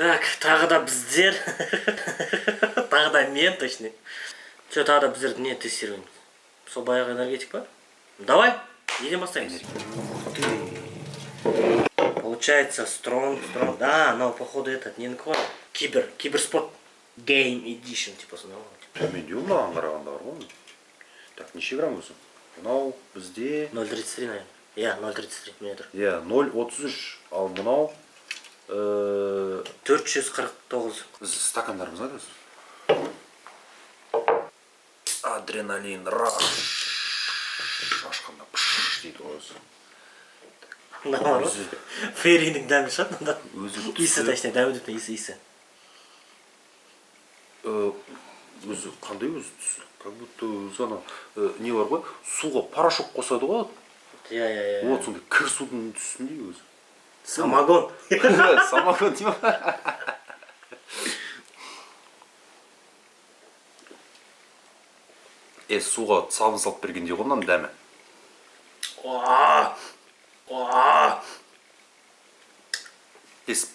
Так, тағы да біздер. Тағы да мен, точнее. Все, тағы да біздерді не тестируем? Сол баяғы энергетик па? Давай, неден бастаймыз? Получается, стронг. Да, но походу этот, не наквар. Киберспорт Game Edition, типа, сонау. Төмендеу маған қарағанда бар ғой. Так, неше грамм өзі? Мынау бізде 0,33, наверное. Я, 0,33 метр. иә 0,33, ал мынау 449. біз стакандарымыз қайда? Адреналин раш. Ашқанда пш дейді ғой өзі. Нормально. Феррийдің дәмі шығады мында. Өзі Иісі, точнее, дәмі деп иісі. Өзі қандай өзі түсі? Как будто өзі ана не бар ғой? Суға порошок қосады ғой? Я. Вот сондай кір судың түсіндей өзі. Самогон. Самогон дейма? Суға сабын салып бергенде ғой мынаның дәмі.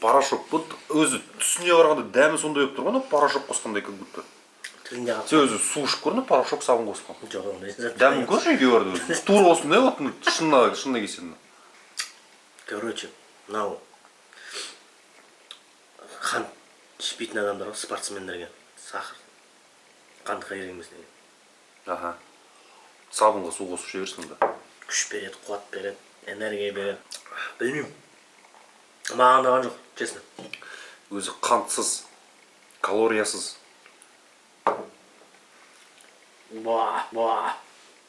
Порошок бұл өзі түсіне қарағанда дәмі сондай болып тұр ғой, порошок қосқандай как будто. Тілінде қалып. Сен өзі су ішіп көрдің, порошок сабын қосқан. Жоқ, ондай. Дәмін көрші үйге барды өзі. Тура осындай болатын шынына келсең. Короче, мынау қант ішпейтін адамдар ғой, спортсмендерге сахар қантқа керек емес деген. Аха. Сабынға су қосып іше берсін да. Күш береді, қуат береді, энергия береді. Білмеймін. Маған да жоқ, честно. Өзі қантсыз, калориясыз.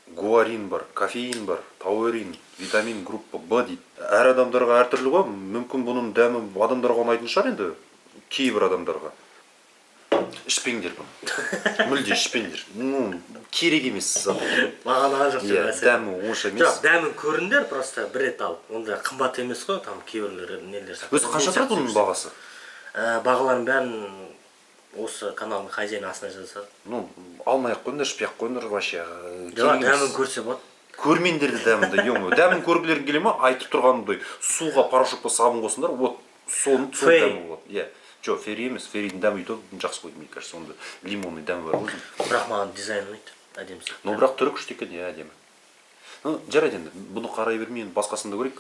Гуарин бар, кофеин бар, тауэрин, витамин группа Б дейді. Әр адамдарға әртүрлі ғой. Мүмкін бұның дәмі адамдарға ұнайтын шығар енді. Кейбір адамдарға. Ішпеңдер бұл. Мүлде ішпеңдер. Керек емес зат. Маған жоқ. Дәмі онша емес. Жоқ, дәмін көріңдер, просто бір рет ал. Онда қымбат емес қой, там кейбірлер нелер сатады. Өзі қанша тұрады оның бағасы? Бағаларын бәрін осы каналдың хозяйны астына жазады. Алмай-ақ қойыңдар, ішпей-ақ қойыңдар вообще. Жоқ, дәмін көрсе болады. Көрмеңдерді дәмінді, ё-мо. Дәмін көргілерің келе ма? Айтып тұрғанымдай, суға порошокқа сабын қосыңдар, вот сол дәмі болады. Иә. Жоқ, ферри емес, ферридің дәмі өйтіп жақсы қойды, мне кажется, онда лимонный дәмі бар өзім. Бірақ маған дизайн ұнайды, әдемісі. Бірақ түрі күшті екен, иә, әдемі. Жарайды енді, бұны қарай бермей, басқасын да көрейік.